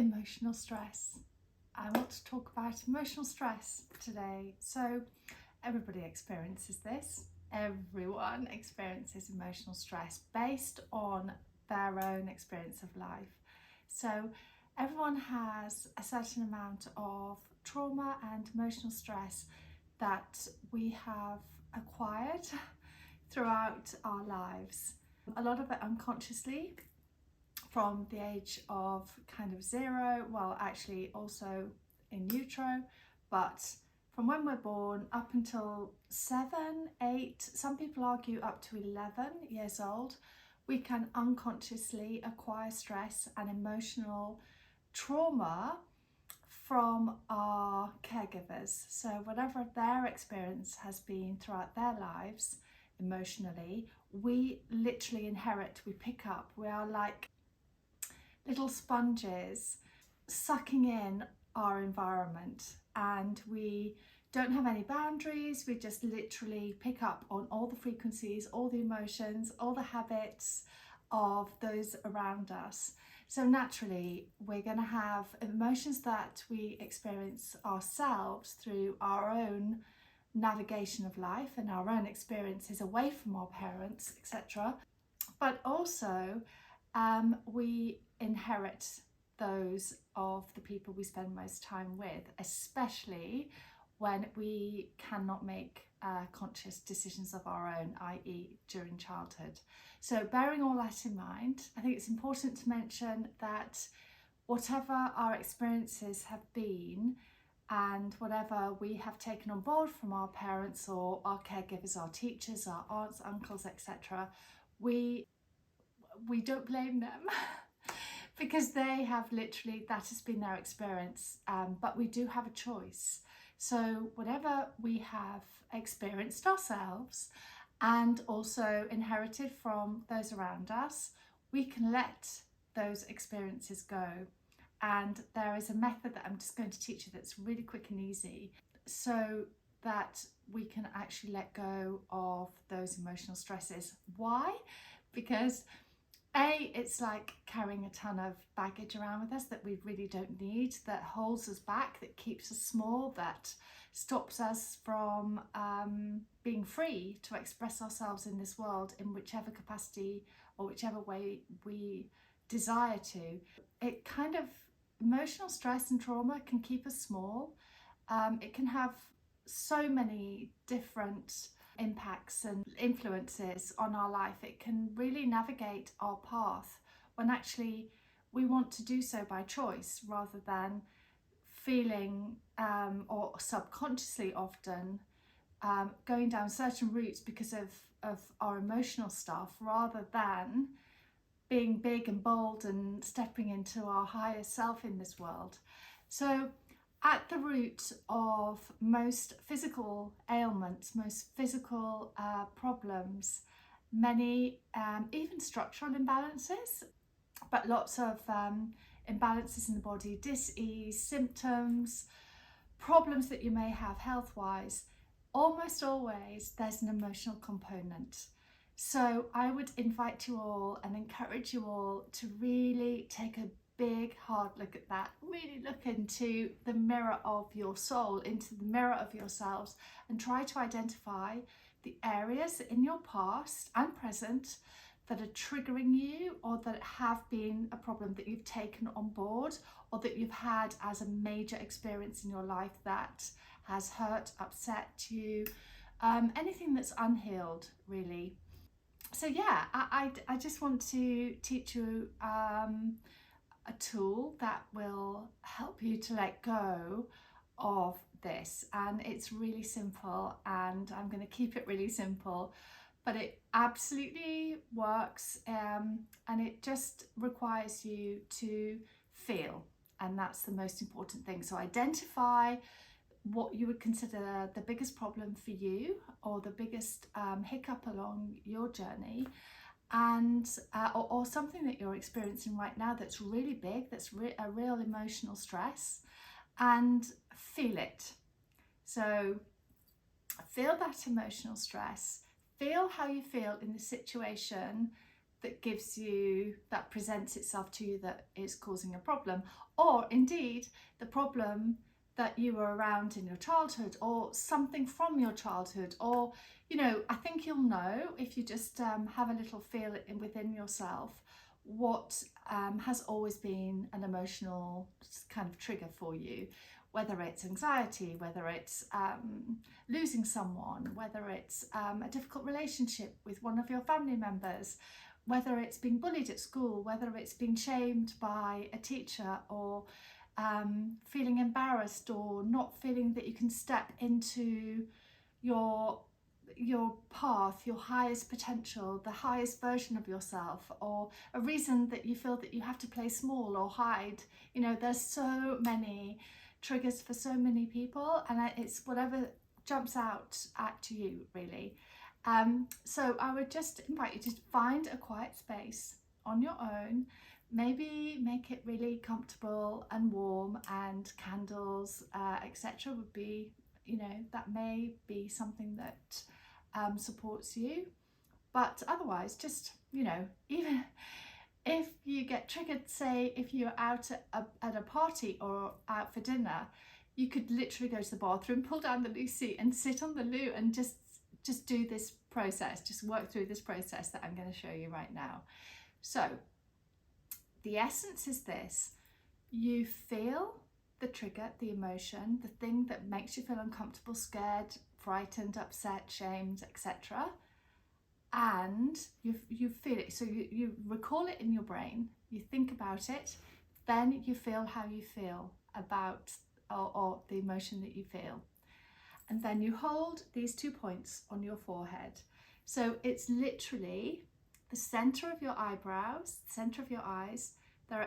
Emotional stress. I want to talk about emotional stress today. So everybody experiences this. Everyone experiences emotional stress based on their own experience of life. So everyone has a certain amount of trauma and emotional stress that we have acquired throughout our lives. A lot of it unconsciously, from the age of kind of 0, well actually also in utero, but from when we're born up until 7, 8, some people argue up to 11 years old, we can unconsciously acquire stress and emotional trauma from our caregivers. So whatever their experience has been throughout their lives emotionally, we literally inherit, we pick up. We are like little sponges sucking in our environment, and we don't have any boundaries. We just literally pick up on all the frequencies, all the emotions, all the habits of those around us. So naturally we're going to have emotions that we experience ourselves through our own navigation of life and our own experiences away from our parents, etc. But also we inherit those of the people we spend most time with, especially when we cannot make conscious decisions of our own, i.e. during childhood. So bearing all that in mind, I think it's important to mention that whatever our experiences have been and whatever we have taken on board from our parents or our caregivers, our teachers, our aunts, uncles, etc., we don't blame them because they have literally, that has been their experience, but we do have a choice. So whatever we have experienced ourselves and also inherited from those around us, we can let those experiences go. And there is a method that I'm just going to teach you that's really quick and easy, so that we can actually let go of those emotional stresses. Why? Because it's like carrying a ton of baggage around with us that we really don't need, that holds us back, that keeps us small, that stops us from being free to express ourselves in this world in whichever capacity or whichever way we desire to. It kind of, emotional stress and trauma can keep us small. It can have so many different impacts and influences on our life. It can really navigate our path when actually we want to do so by choice, rather than feeling or subconsciously often going down certain routes because of our emotional stuff, rather than being big and bold and stepping into our higher self in this world. So at the root of most physical ailments, most physical problems, many even structural imbalances, but lots of imbalances in the body, dis-ease, symptoms, problems that you may have health-wise, almost always there's an emotional component. So I would invite you all and encourage you all to really take a big hard look at that. Really look into the mirror of your soul, into the mirror of yourselves, and try to identify the areas in your past and present that are triggering you, or that have been a problem that you've taken on board, or that you've had as a major experience in your life that has hurt, upset you, anything that's unhealed really. So yeah, I just want to teach you a tool that will help you to let go of this, and it's really simple, and I'm going to keep it really simple, but it absolutely works, and it just requires you to feel, and that's the most important thing. So identify what you would consider the biggest problem for you, or the biggest hiccup along your journey, and or something that you're experiencing right now that's really big, that's a real emotional stress, and feel it. So feel that emotional stress, feel how you feel in the situation that presents itself to you that is causing a problem, or indeed the problem that you were around in your childhood, or something from your childhood, or I think you'll know if you just have a little feel within yourself what has always been an emotional kind of trigger for you, whether it's anxiety, whether it's losing someone, whether it's a difficult relationship with one of your family members, whether it's being bullied at school, whether it's being shamed by a teacher, or feeling embarrassed, or not feeling that you can step into your path, your highest potential, the highest version of yourself, or a reason that you feel that you have to play small or hide. There's so many triggers for so many people, and it's whatever jumps out at you, really. So I would just invite you to find a quiet space on your own. Maybe make it really comfortable and warm, and candles, etc. would be, that may be something that supports you. But otherwise, just, even if you get triggered, say if you're out at a party or out for dinner, you could literally go to the bathroom, pull down the loo seat and sit on the loo and just do this process, just work through this process that I'm going to show you right now. So the essence is this: you feel the trigger, the emotion, the thing that makes you feel uncomfortable, scared, frightened, upset, shamed, etc. And you feel it. So you recall it in your brain, you think about it, then you feel how you feel about or the emotion that you feel. And then you hold these 2 points on your forehead. So it's literally the center of your eyebrows, center of your eyes.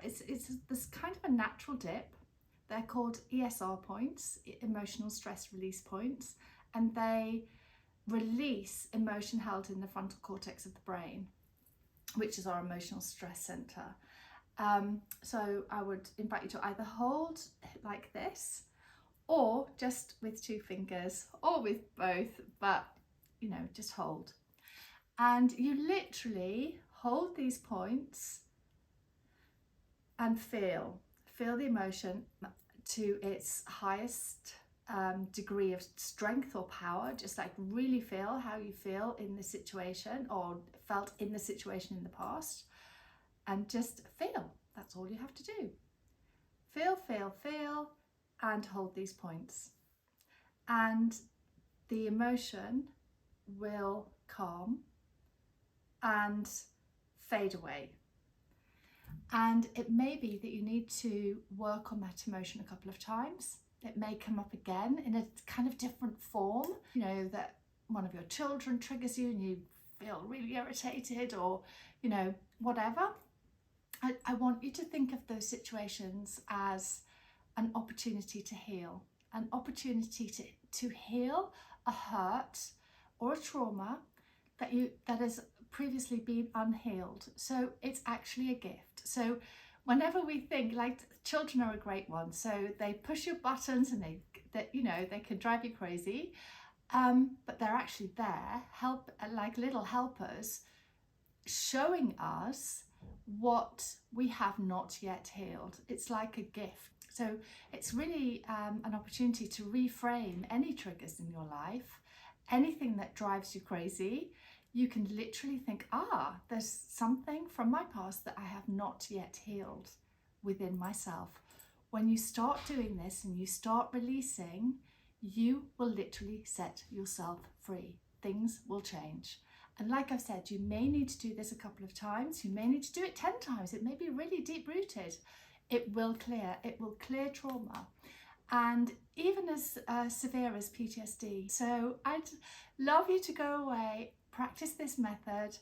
It's this kind of a natural dip. They're called ESR points, emotional stress release points, and they release emotion held in the frontal cortex of the brain, which is our emotional stress center. So I would invite you to either hold like this, or just with 2 fingers, or with both, but just hold. And you literally hold these points and feel the emotion to its highest degree of strength or power. Just like really feel how you feel in the situation, or felt in the situation in the past, and just feel. That's all you have to do. Feel, and hold these points, and the emotion will calm and fade away. And it may be that you need to work on that emotion a couple of times. It may come up again in a kind of different form, that one of your children triggers you and you feel really irritated, or whatever. I want you to think of those situations as an opportunity to heal, an opportunity to heal a hurt or a trauma that has previously been unhealed. So it's actually a gift. So whenever we think, like, children are a great one, so they push your buttons and they can drive you crazy, but they're actually there, like little helpers, showing us what we have not yet healed. It's like a gift. So it's really an opportunity to reframe any triggers in your life, anything that drives you crazy. You can literally think, there's something from my past that I have not yet healed within myself. When you start doing this and you start releasing, you will literally set yourself free. Things will change. And like I've said, you may need to do this a couple of times. You may need to do it 10 times. It may be really deep rooted. It will clear trauma. And even as severe as PTSD. So I'd love you to go away, practice this method.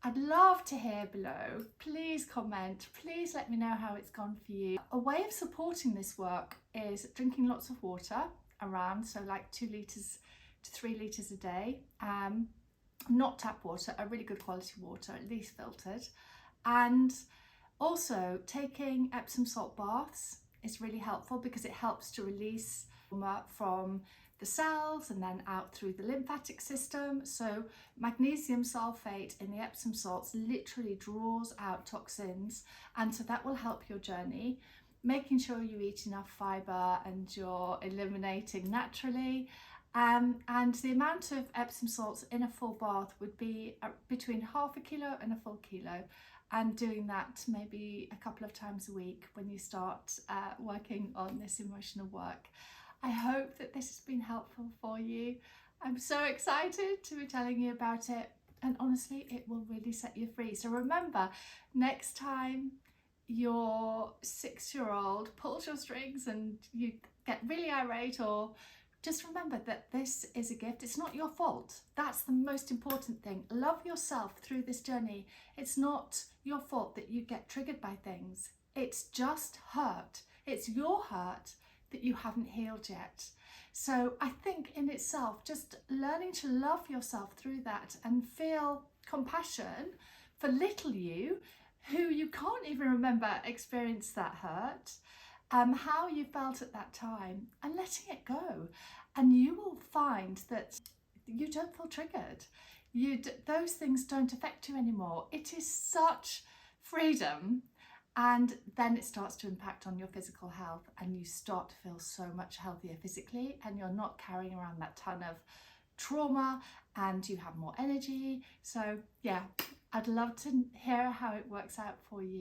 I'd love to hear below. Please comment. Please let me know how it's gone for you. A way of supporting this work is drinking lots of water around, so like 2 litres to 3 litres a day. Not tap water, a really good quality water, at least filtered. And also taking Epsom salt baths is really helpful because it helps to release trauma from the cells and then out through the lymphatic system. So magnesium sulfate in the Epsom salts literally draws out toxins, and so that will help your journey. Making sure you eat enough fibre and you're eliminating naturally. And the amount of Epsom salts in a full bath would be between half a kilo and a full kilo, and doing that maybe a couple of times a week when you start working on this emotional work. I hope that this has been helpful for you. I'm so excited to be telling you about it, and honestly it will really set you free. So remember, next time your 6-year-old pulls your strings and you get really irate, or just remember that this is a gift. It's not your fault. That's the most important thing. Love yourself through this journey. It's not your fault that you get triggered by things. It's just hurt. It's your hurt that you haven't healed yet. So I think in itself, just learning to love yourself through that and feel compassion for little you, who you can't even remember experienced that hurt, how you felt at that time, and letting it go. And you will find that you don't feel triggered. Those things don't affect you anymore. It is such freedom. And then it starts to impact on your physical health, and you start to feel so much healthier physically, and you're not carrying around that ton of trauma, and you have more energy. So yeah, I'd love to hear how it works out for you.